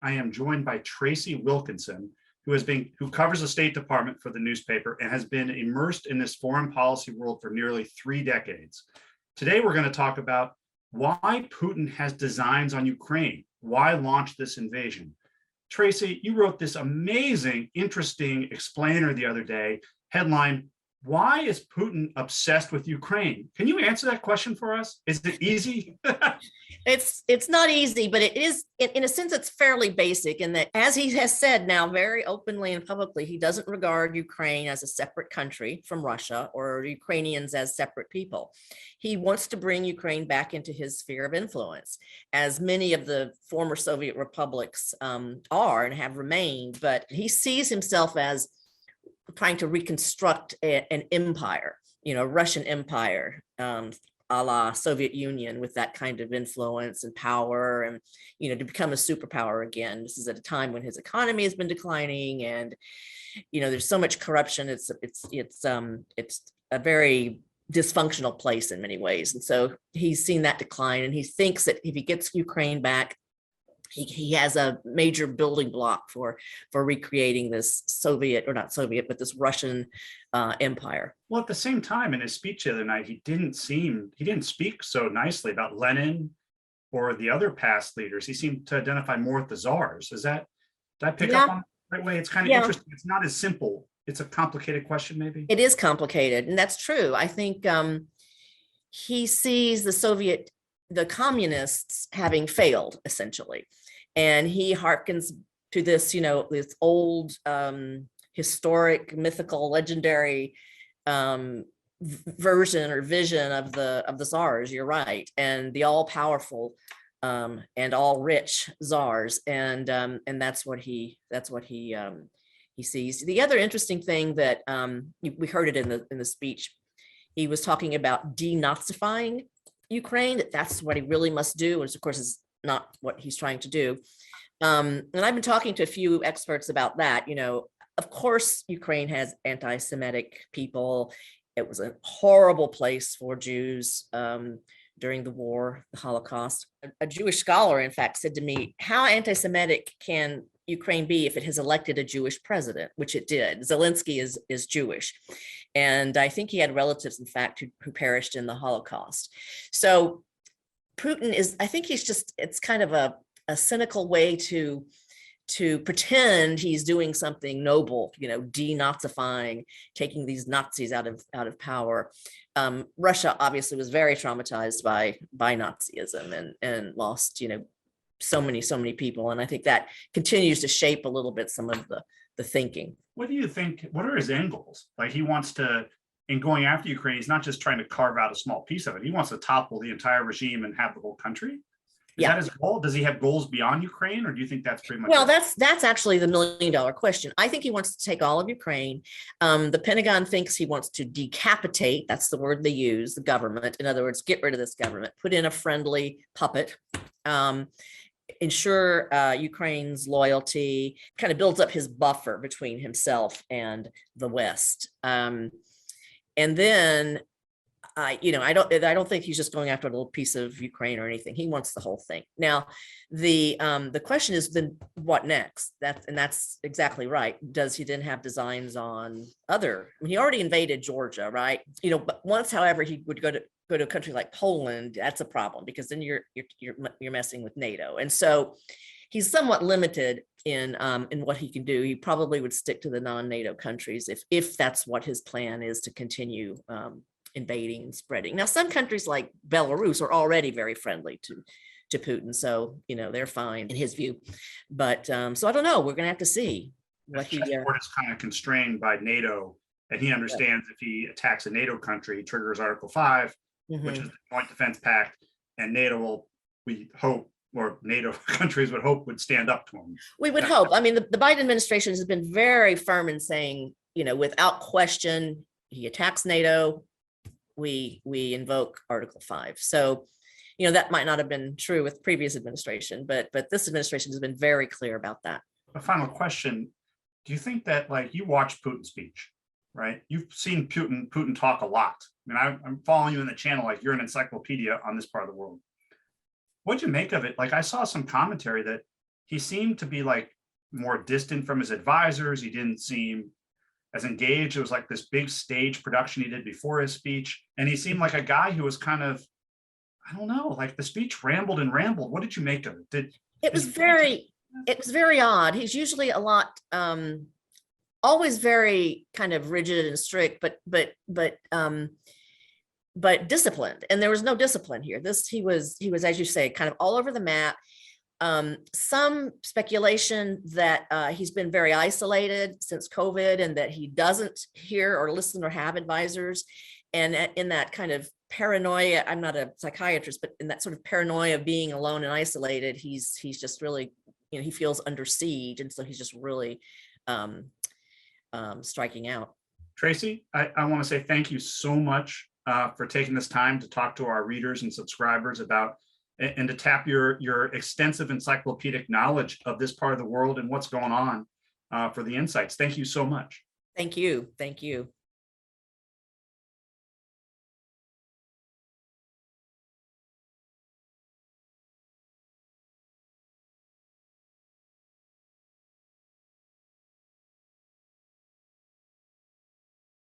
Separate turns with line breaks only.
I am joined by Tracy Wilkinson, who covers the State Department for the newspaper and has been immersed in this foreign policy world for nearly 3 decades. Today, we're going to talk about why Putin has designs on Ukraine, why launch this invasion. Tracy, you wrote this amazing, interesting explainer the other day, headline, "Why is Putin obsessed with Ukraine?" Can you answer that question for us? Is it easy?
It's not easy, but it is, in a sense, it's fairly basic in that, as he has said now very openly and publicly, he doesn't regard Ukraine as a separate country from Russia or Ukrainians as separate people. He wants to bring Ukraine back into his sphere of influence, as many of the former Soviet republics are and have remained, but he sees himself as trying to reconstruct an empire, Russian empire, a la Soviet Union, with that kind of influence and power, and to become a superpower again. This is at a time when his economy has been declining, and there's so much corruption. It's a very dysfunctional place in many ways, and so he's seen that decline, and he thinks that if he gets Ukraine back, he has a major building block for recreating this Soviet, or not Soviet, but this Russian empire.
Well, at the same time, in his speech the other night, he didn't speak so nicely about Lenin or the other past leaders. He seemed to identify more with the czars. Did I pick up on the right way? It's kind of interesting. It's not as simple. It's a complicated question, maybe.
It is complicated, and that's true. I think he sees the communists having failed, essentially. And he hearkens to this, this old, historic, mythical, legendary version or vision of the czars. You're right, and the all-powerful and all-rich czars, and that's what he sees. The other interesting thing that we heard it in the speech, he was talking about denazifying Ukraine. That's what he really must do, which of course is not what he's trying to do. And I've been talking to a few experts about that. Of course, Ukraine has anti-Semitic people. It was a horrible place for Jews during the war, the Holocaust. A Jewish scholar, in fact, said to me, how anti-Semitic can Ukraine be if it has elected a Jewish president, which it did. Zelensky is Jewish. And I think he had relatives, in fact, who perished in the Holocaust. So Putin it's kind of a cynical way to pretend he's doing something noble, denazifying, taking these Nazis out of power. Russia obviously was very traumatized by Nazism and lost, so many people. And I think that continues to shape a little bit some of the thinking.
What do you think? What are his end goals? Like, he wants to, in going after Ukraine, he's not just trying to carve out a small piece of it. He wants to topple the entire regime and have the whole country. Is that his goal? Does he have goals beyond Ukraine, or do you think that's pretty much?
Well, that's actually the $1 million question. I think he wants to take all of Ukraine. The Pentagon thinks he wants to decapitate. That's the word they use, the government. In other words, get rid of this government, put in a friendly puppet. Ensure Ukraine's loyalty, kind of builds up his buffer between himself and the West. And then, I don't think he's just going after a little piece of Ukraine or anything. He wants the whole thing. Now, the question is, then what next? That's exactly right. Does he then have designs on other? I mean, he already invaded Georgia, right? But once, however, he would go to a country like Poland. That's a problem, because then you're messing with NATO, and so he's somewhat limited in what he can do. He probably would stick to the non-NATO countries if that's what his plan is, to continue invading and spreading. Now, some countries like Belarus are already very friendly to Putin, so they're fine in his view. But so I don't know. We're going to have to see what he.
Chessboard is kind of constrained by NATO, and he understands if he attacks a NATO country, he triggers Article 5, which is the Joint Defense Pact, and NATO NATO countries would stand up to him.
We would hope. I mean, the Biden administration has been very firm in saying, without question, he attacks NATO, we invoke Article 5. So, that might not have been true with previous administration, but this administration has been very clear about that.
A final question: do you think that, you watch Putin's speech, right? You've seen Putin talk a lot. I mean, I'm following you in the channel like you're an encyclopedia on this part of the world. What'd you make of it? I saw some commentary that he seemed to be like more distant from his advisors. He didn't seem as engaged. It was like this big stage production he did before his speech. And he seemed like a guy who was kind of, I don't know, like the speech rambled and rambled. What did you make of it?
It was very odd. He's usually a lot, always very kind of rigid and strict, but disciplined. And there was no discipline here. He was, as you say, kind of all over the map. Some speculation that he's been very isolated since COVID and that he doesn't hear or listen or have advisors. And in that kind of paranoia, I'm not a psychiatrist, but in that sort of paranoia of being alone and isolated, he's just really, he feels under siege. And so he's just really striking out.
Tracy, I want to say thank you so much for taking this time to talk to our readers and subscribers about and to tap your extensive encyclopedic knowledge of this part of the world and what's going on for the insights. Thank you so much.
Thank you. Thank you.